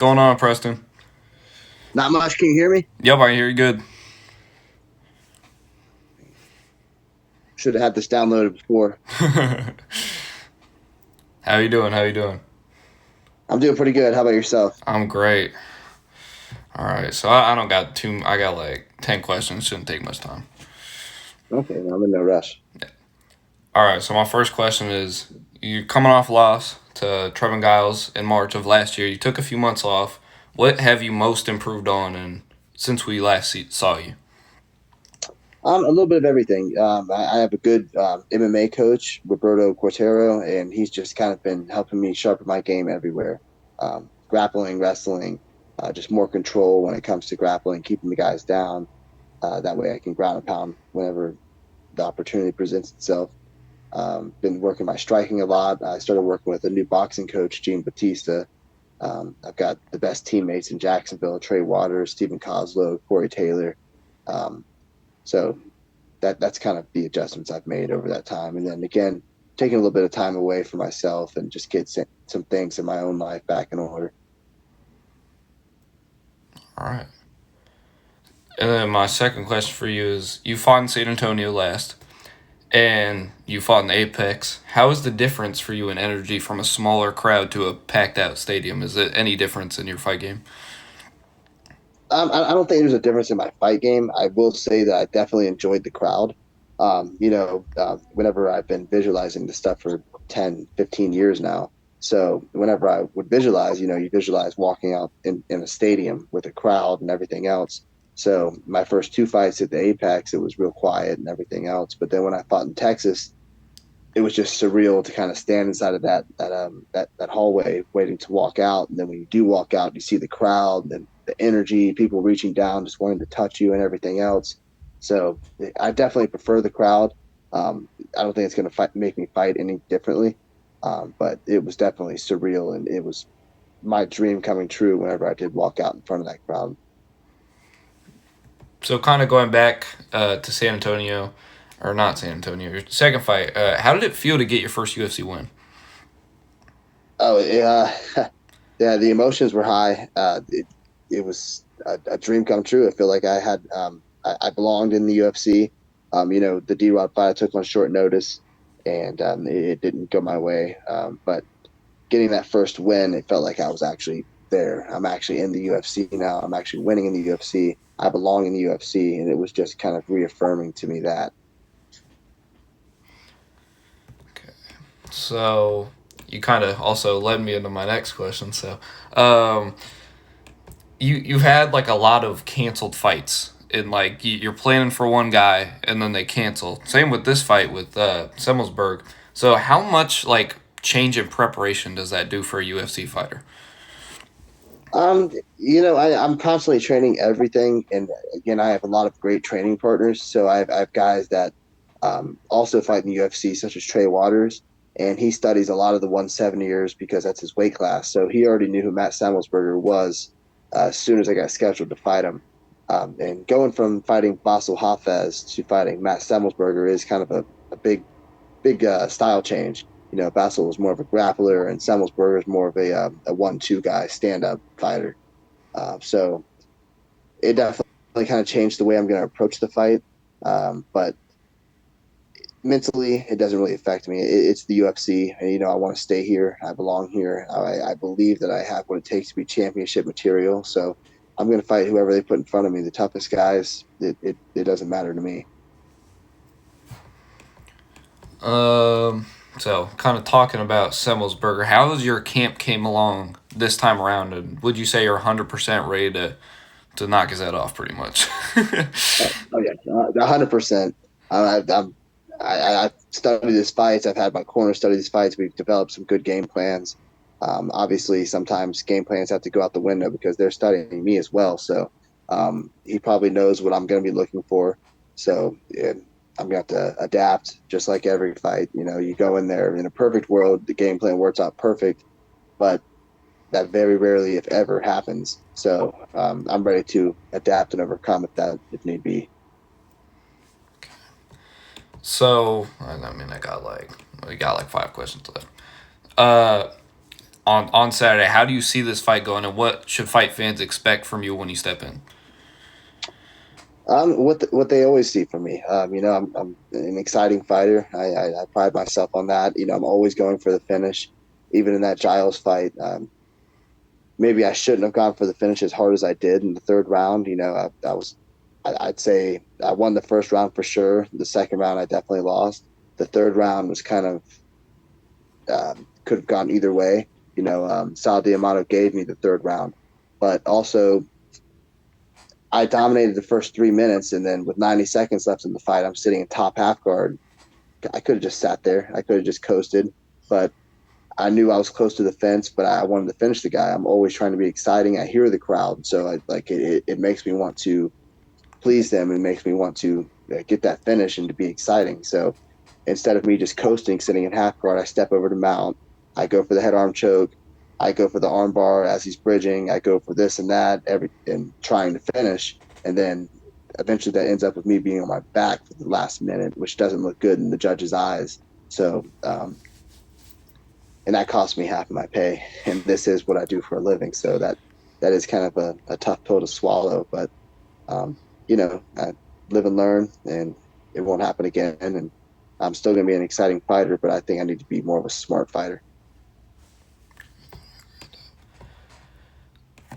Going on, Preston? Not much. Can you hear me? Yep, I hear you good. Should have had this downloaded before. How you doing? How you doing? I'm doing pretty good. How about yourself? I'm great. All right, so I don't got too. I got like 10 questions. Shouldn't take much time. Okay, I'm in no rush. All right, so my first question is: you coming off loss to Trevin Giles in March of last year. You took a few months off. What have you most improved on, and since we last saw you? A little bit of everything. I have a good MMA coach, Roberto Cortero, and he's just kind of been helping me sharpen my game everywhere. Grappling, wrestling, just more control when it comes to grappling, keeping the guys down. That way I can ground and pound whenever the opportunity presents itself. Been working my striking a lot. I started working with a new boxing coach, Gene Batista. I've got the best teammates in Jacksonville: Trey Waters, Stephen Coslow, Corey Taylor. Um, so that's kind of the adjustments I've made over that time. And then again, taking a little bit of time away for myself and just get some things in my own life back in order. All right, and then my second question for you is: you fought in San Antonio last, and you fought in the Apex. How is the difference for you in energy from a smaller crowd to a packed out stadium? Is it any difference in your fight game? I don't think there's a difference in my fight game. I will say that I definitely enjoyed the crowd. Whenever I've been visualizing this stuff for 10, 15 years now. So whenever I would visualize, you visualize walking out in a stadium with a crowd and everything else. So my first two fights at the Apex, it was real quiet and everything else. But then when I fought in Texas, it was just surreal to kind of stand inside of that hallway waiting to walk out. And then when you do walk out, you see the crowd and the energy, people reaching down, just wanting to touch you and everything else. So I definitely prefer the crowd. I don't think it's going to make me fight any differently. But it was definitely surreal, and it was my dream coming true whenever I did walk out in front of that crowd. So, kind of going back to San Antonio, or not San Antonio, your second fight. How did it feel to get your first UFC win? Oh, yeah. Yeah, the emotions were high. It was a dream come true. I feel like I belonged in the UFC. The D-Rod fight I took on short notice, and it didn't go my way. But getting that first win, it felt like I was actually there. I'm actually in the UFC now. I'm actually winning in the UFC. I belong in the UFC, and it was just kind of reaffirming to me that. Okay. So, you kind of also led me into my next question. So, um, you've had like a lot of canceled fights, and like you're planning for one guy, and then they cancel. Same with this fight with Semmelsberg. So, how much like change in preparation does that do for a UFC fighter? I'm constantly training everything, and again, I have a lot of great training partners. So I have guys that also fight in the UFC, such as Trey Waters, and he studies a lot of the 170ers because that's his weight class. So he already knew who Matt Samuelsberger was as soon as I got scheduled to fight him. And going from fighting Basil Hafez to fighting Matt Samuelsberger is kind of a big style change. Basil was more of a grappler, and Semmelsberger is more of a 1-2 guy, stand up fighter. So it definitely kind of changed the way I'm going to approach the fight. But mentally, it doesn't really affect me. It's the UFC, and I want to stay here. I belong here. I believe that I have what it takes to be championship material. So I'm going to fight whoever they put in front of me. The toughest guys, it doesn't matter to me. Um, so kind of talking about Semmelsberger, how has your camp came along this time around, and would you say you're 100% ready to knock his head off, pretty much? Oh yeah, 100%. I've studied these fights. I've had my corner study these fights. We've developed some good game plans. Obviously, sometimes game plans have to go out the window because they're studying me as well. So he probably knows what I'm going to be looking for. So yeah, I'm going to have to adapt just like every fight. You go in there in a perfect world, the game plan works out perfect, but that very rarely, if ever, happens. So I'm ready to adapt and overcome if need be. So, I mean, we got like 5 questions left. Uh, on Saturday. How do you see this fight going, and what should fight fans expect from you when you step in? What they always see from me. I'm an exciting fighter. I pride myself on that. I'm always going for the finish, even in that Giles fight. Maybe I shouldn't have gone for the finish as hard as I did in the third round. I'd say I won the first round for sure. The second round, I definitely lost. The third round was kind of could have gone either way. Sal Diamato gave me the third round, but also I dominated the first 3 minutes, and then with 90 seconds left in the fight, I'm sitting in top half guard. I could have just sat there. I could have just coasted, but I knew I was close to the fence, but I wanted to finish the guy. I'm always trying to be exciting. I hear the crowd, so it makes me want to please them and makes me want to get that finish and to be exciting. So instead of me just coasting, sitting in half guard, I step over to mount. I go for the head arm choke. I go for the arm bar as he's bridging. I go for this and that, and trying to finish. And then eventually that ends up with me being on my back for the last minute, which doesn't look good in the judge's eyes. So, and that cost me half of my pay. And this is what I do for a living. So that is kind of a tough pill to swallow. But, I live and learn, and it won't happen again. And I'm still going to be an exciting fighter, but I think I need to be more of a smart fighter.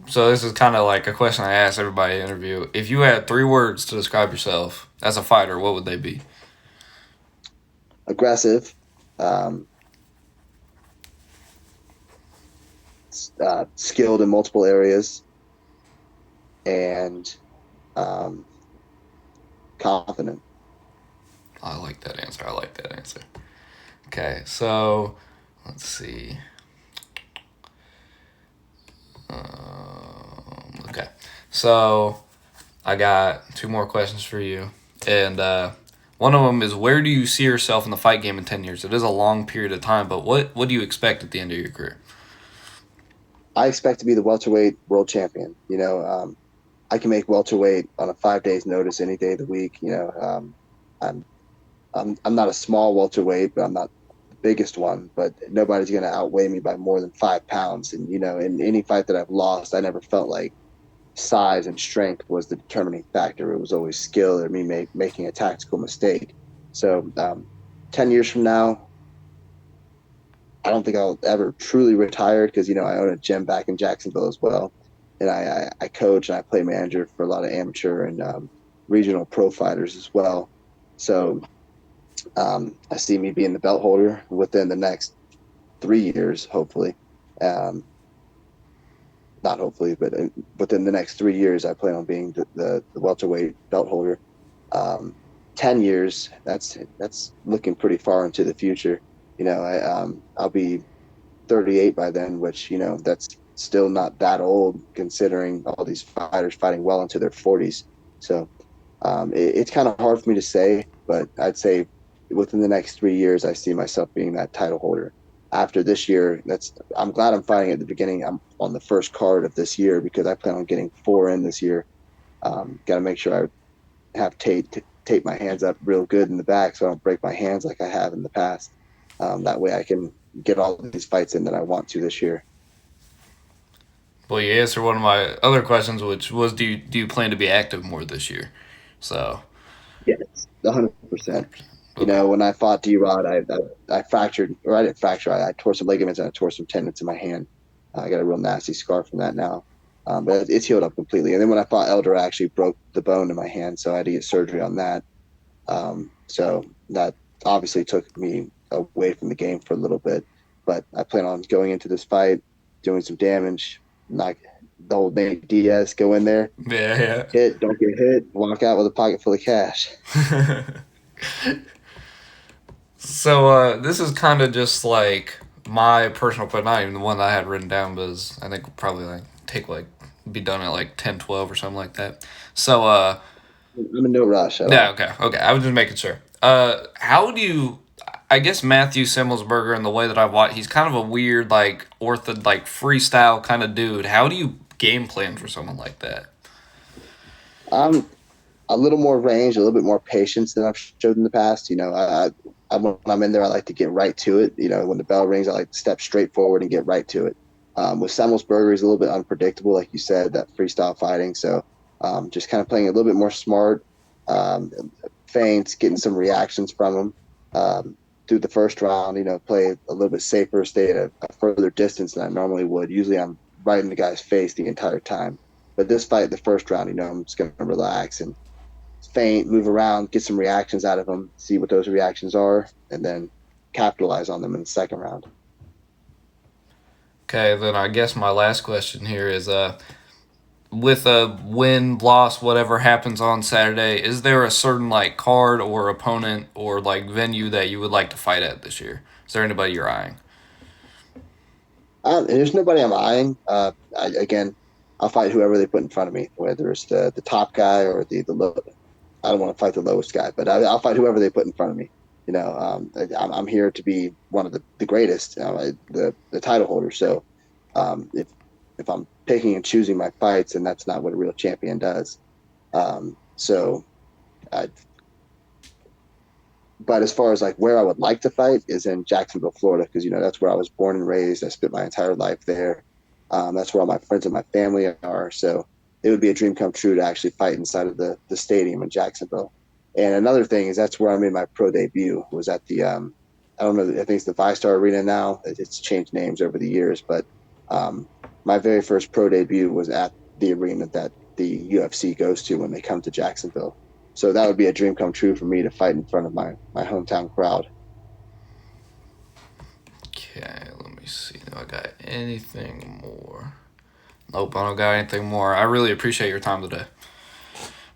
So this is kind of like a question I ask everybody in the interview. If you had 3 words to describe yourself as a fighter, what would they be? Aggressive, skilled in multiple areas, and confident. I like that answer. Okay, so let's see. Okay, so I got 2 more questions for you, and one of them is, where do you see yourself in the fight game in 10 years? It is a long period of time, but what do you expect at the end of your career? I expect to be the welterweight world champion. I can make welterweight on a 5 days notice any day of the week. I'm I'm not a small welterweight, but I'm not the biggest one. But nobody's going to outweigh me by more than 5 pounds. And in any fight that I've lost, I never felt like size and strength was the determining factor. It was always skill or me making a tactical mistake. So 10 years from now, I don't think I'll ever truly retire because I own a gym back in Jacksonville as well, and I coach and I play manager for a lot of amateur and regional pro fighters as well. So I see me being the belt holder within the next 3 years, hopefully. Not hopefully, but within the next 3 years, I plan on being the welterweight belt holder. 10 years, that's looking pretty far into the future. I'll be 38 by then, which that's still not that old considering all these fighters fighting well into their 40s. So it's kind of hard for me to say, but I'd say within the next 3 years, I see myself being that title holder. After this year, I'm glad I'm fighting at the beginning. I'm on the first card of this year because I plan on getting 4 in this year. Got to make sure I have tape my hands up real good in the back so I don't break my hands like I have in the past. That way I can get all of these fights in that I want to this year. Well, you answered one of my other questions, which was, do you plan to be active more this year? So, Yes, 100%. okay. When I fought D-Rod, I fractured, or I didn't fracture, I tore some ligaments and I tore some tendons in my hand. I got a real nasty scar from that now. But it's healed up completely. And then when I fought Elder, I actually broke the bone in my hand, so I had to get surgery on that. So that obviously took me away from the game for a little bit. But I plan on going into this fight, doing some damage, not the old Nate Diaz, go in there, Yeah, hit, don't get hit, walk out with a pocket full of cash. yeah. So this is kind of just like my personal question, not even the one that I had written down, because I think we'll probably be done at like 10, 12 or something like that. So I'm in no rush at yeah, all. okay. I was just making sure. How do you? I guess Matthew Simmelsberger, in the way that I've watched, he's kind of a weird, like freestyle kind of dude. How do you game plan for someone like that? I'm a little more range, a little bit more patience than I've showed in the past. I when I'm in there, I like to get right to it. When the bell rings, I like to step straight forward and get right to it. With Semmelsberger, he's a little bit unpredictable, like you said, that freestyle fighting. So just kind of playing a little bit more smart, um, feints, getting some reactions from him. Through the first round, play a little bit safer, stay at a further distance than I normally would. Usually I'm right in the guy's face the entire time. But this fight, the first round, I'm just going to relax and feint, move around, get some reactions out of them, see what those reactions are, and then capitalize on them in the second round. Okay, then I guess my last question here is with a win, loss, whatever happens on Saturday, is there a certain like card or opponent or like venue that you would like to fight at this year? Is there anybody you're eyeing? There's nobody I'm eyeing. Again, I'll fight whoever they put in front of me, whether it's the top guy or the low. I don't want to fight the lowest guy, but I'll fight whoever they put in front of me. I'm here to be one of the greatest, the title holder. So if I'm picking and choosing my fights, and that's not what a real champion does. So, I, but as far as like where I would like to fight is in Jacksonville, Florida, because that's where I was born and raised. I spent my entire life there. That's where all my friends and my family are. So it would be a dream come true to actually fight inside of the stadium in Jacksonville. And another thing is that's where I made my pro debut. Was at the I don't know, I think it's the ViStar Arena now. It's changed names over the years, but my very first pro debut was at the arena that the UFC goes to when they come to Jacksonville. So that would be a dream come true for me to fight in front of my hometown crowd. Okay, let me see. Do I got anything more? Nope, I don't got anything more. I really appreciate your time today.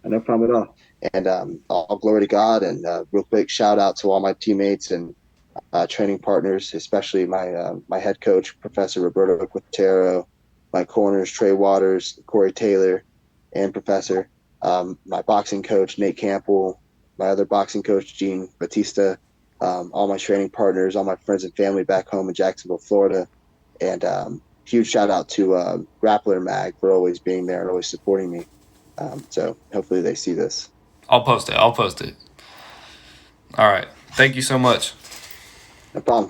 No problem at all. And all glory to God. And real quick shout out to all my teammates and training partners, especially my head coach, Professor Roberto Quintero, my corners, Trey Waters, Corey Taylor, and Professor, my boxing coach, Nate Campbell, my other boxing coach, Gene Batista, all my training partners, all my friends and family back home in Jacksonville, Florida. And huge shout out to Grappler Mag for always being there and always supporting me. So hopefully they see this. I'll post it. All right. Thank you so much. No problem.